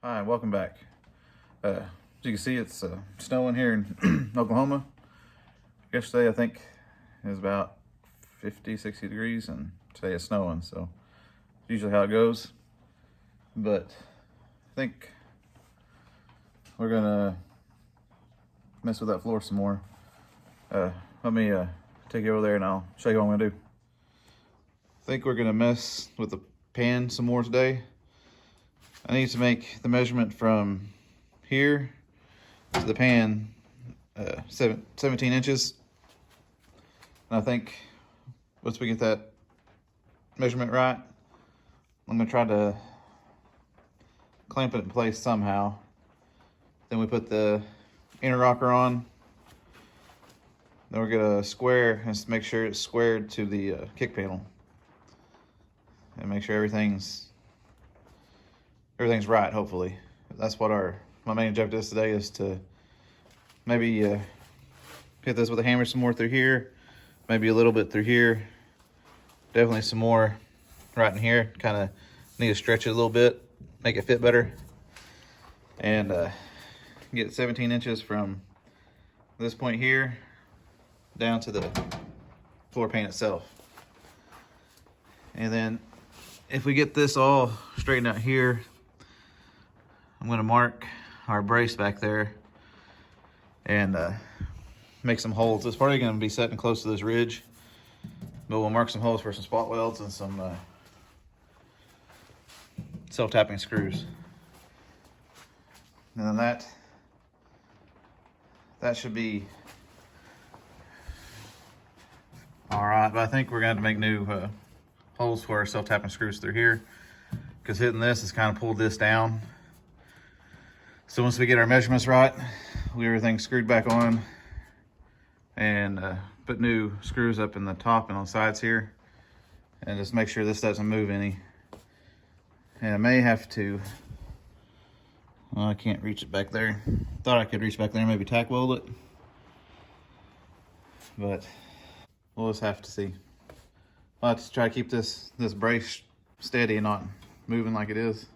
Hi, welcome back. As you can see, it's snowing here in Oklahoma. Yesterday, I think, it was about 50, 60 degrees, and today it's snowing, so usually how it goes. But I think we're gonna mess with that floor some more. Let me take you over there and I'll show you what I'm gonna do. I think we're gonna mess with the pan some more today. I need to make the measurement from here to the pan 17 inches. And I think once we get that measurement right, I'm gonna try to clamp it in place somehow. Then we put the inner rocker on. Then we're gonna square and make sure it's squared to the kick panel. And make sure everything's right, hopefully. That's what my main objective is today, is to maybe hit this with a hammer some more through here, maybe a little bit through here, definitely some more right in here. Kind of need to stretch it a little bit, make it fit better, and get 17 inches from this point here down to the floor pan itself. And then if we get this all straightened out here, I'm gonna mark our brace back there and make some holes. It's probably gonna be setting close to this ridge, but we'll mark some holes for some spot welds and some self-tapping screws. And then that should be all right, but I think we're gonna have to make new holes for our self-tapping screws through here, because hitting this has kind of pulled this down. So once we get our measurements right, we get everything screwed back on and put new screws up in the top and on the sides here, and just make sure this doesn't move any. And I may have to, well, I can't reach it back there. Thought I could reach back there and maybe tack weld it, but we'll just have to see. I'll have to try to keep this brace steady and not moving like it is,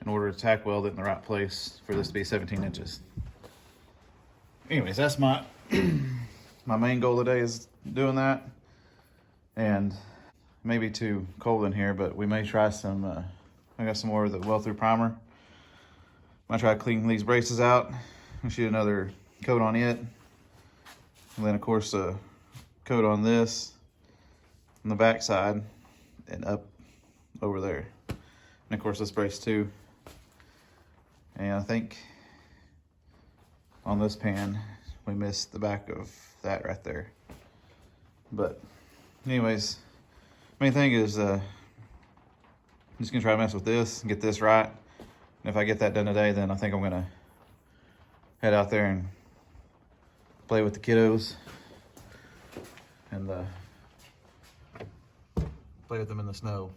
in order to tack weld it in the right place for this to be 17 inches. Anyways, that's my my main goal today, is doing that. And maybe too cold in here, but we may try some, I got some more of the weld through primer. Might try to clean these braces out and shoot another coat on it. And then of course a coat on this on the back side and up over there. And of course this brace too. And I think on this pan, we missed the back of that right there. But anyways, main thing is I'm just gonna try to mess with this and get this right. And if I get that done today, then I think I'm gonna head out there and play with the kiddos and play with them in the snow.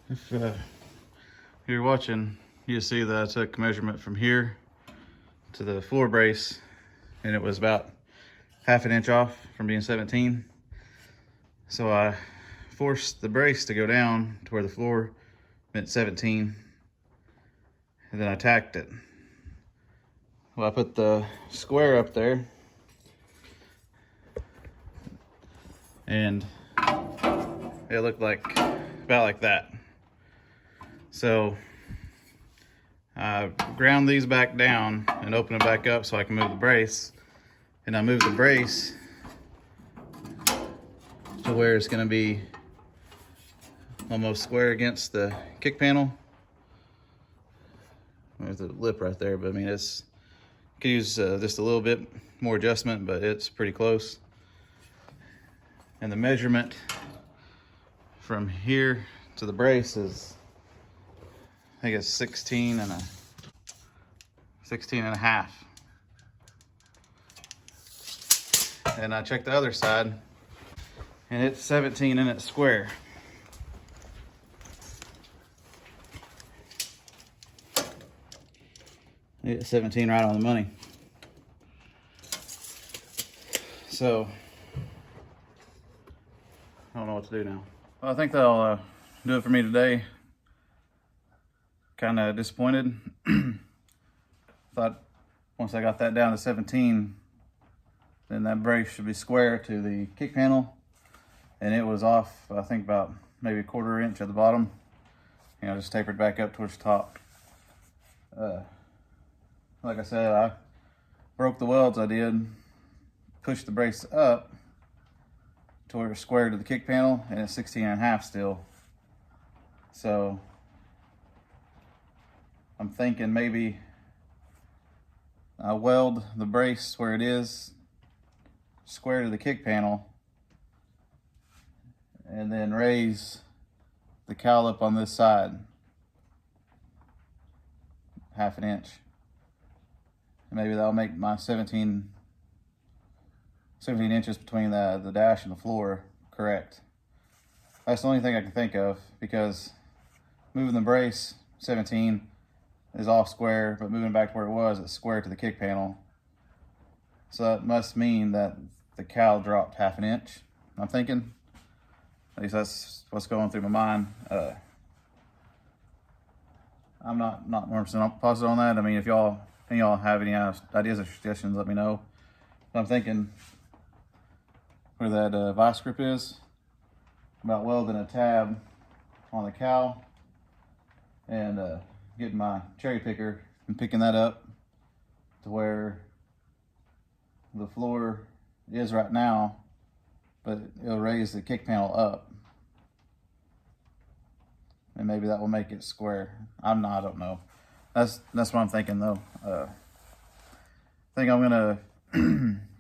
If you're watching, you see that I took measurement from here to the floor brace, and it was about half an inch off from being 17. So I forced the brace to go down to where the floor meant 17, and then I tacked it. Well, I put the square up there, and it looked like about like that. So I ground these back down and open it back up so I can move the brace. And I moved the brace to where it's going to be almost square against the kick panel. There's a lip right there, but I mean, it's could use just a little bit more adjustment, but it's pretty close. And the measurement from here to the brace is, I think it's 16 and a half. And I checked the other side, and it's 17 and it's square. It's 17 right on the money. So I don't know what to do now. Well, I think that'll do it for me today. Kind of disappointed. Thought once I got that down to 17, then that brace should be square to the kick panel, and it was off, I think, about maybe a 1/4 inch at the bottom. You know, just tapered back up towards the top. Like I said, I broke the welds I did, pushed the brace up to where it's square to the kick panel, and it's 16 and a half still. So I'm thinking maybe I weld the brace where it is square to the kick panel, and then raise the cowl up on this side half an inch. And maybe that'll make my 17 inches between the dash and the floor correct. That's the only thing I can think of, because moving the brace 17 is off square, but moving back to where it was, it's square to the kick panel. So that must mean that the cowl dropped half an inch, I'm thinking. At least that's what's going through my mind. I'm not 100% positive on that. I mean, if y'all have any ideas or suggestions, let me know. But I'm thinking where that vice grip is, about welding a tab on the cowl and getting my cherry picker and picking that up to where the floor is right now, but it'll raise the kick panel up, and maybe that will make it square. I don't know. That's what I'm thinking, though. I think I'm gonna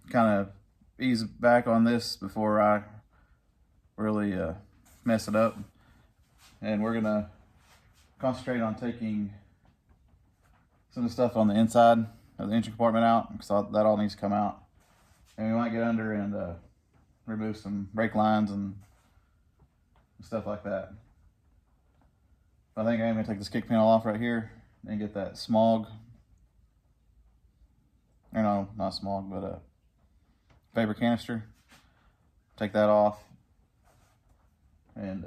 kind of ease back on this before I really mess it up, and we're gonna concentrate on taking some of the stuff on the inside of the engine compartment out, because that all needs to come out. And we might get under and remove some brake lines and stuff like that. I think I'm gonna take this kick panel off right here and get that smog, or no, not smog, but a vapor canister. Take that off and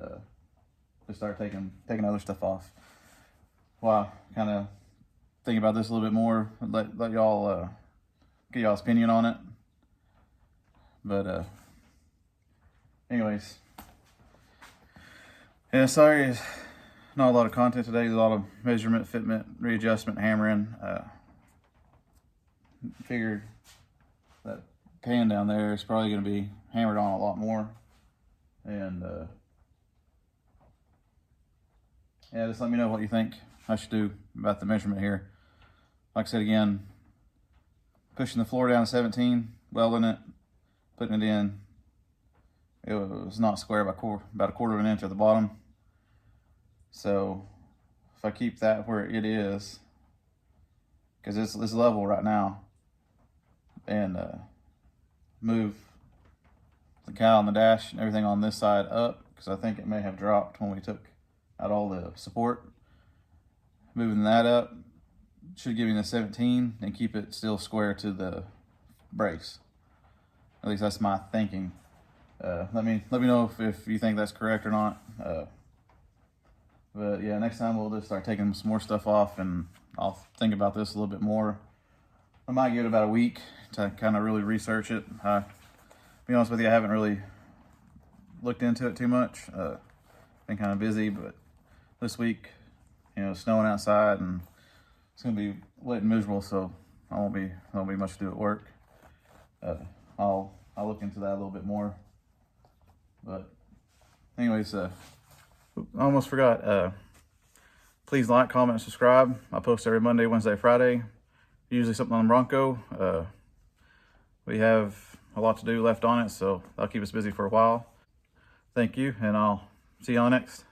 just start taking other stuff off. Wow, kind of think about this a little bit more. Let y'all get y'all's opinion on it. But anyways, yeah, sorry, not a lot of content today. There's a lot of measurement, fitment, readjustment, hammering. Figured that pan down there is probably going to be hammered on a lot more. And yeah, just let me know what you think I should do about the measurement here. Like I said again, pushing the floor down to 17, welding it, putting it in. It was not square by about a 1/4 of an inch at the bottom. So if I keep that where it is, because it's level right now, and move the cowl and the dash and everything on this side up, because I think it may have dropped when we took out all the support. Moving that up should give me the 17 and keep it still square to the brakes. At least that's my thinking. Let me know if you think that's correct or not. But yeah, next time we'll just start taking some more stuff off, and I'll think about this a little bit more. I might give it about a week to kind of really research it. Be honest with you, I haven't really looked into it too much. Been kind of busy, but this week, you know, snowing outside and it's gonna be wet and miserable, so I won't be much to do at work. I'll look into that a little bit more. But anyways, I almost forgot. Please like, comment, and subscribe. I post every Monday, Wednesday, Friday. Usually something on Bronco. We have a lot to do left on it, so that'll keep us busy for a while. Thank you, and I'll see you on the next.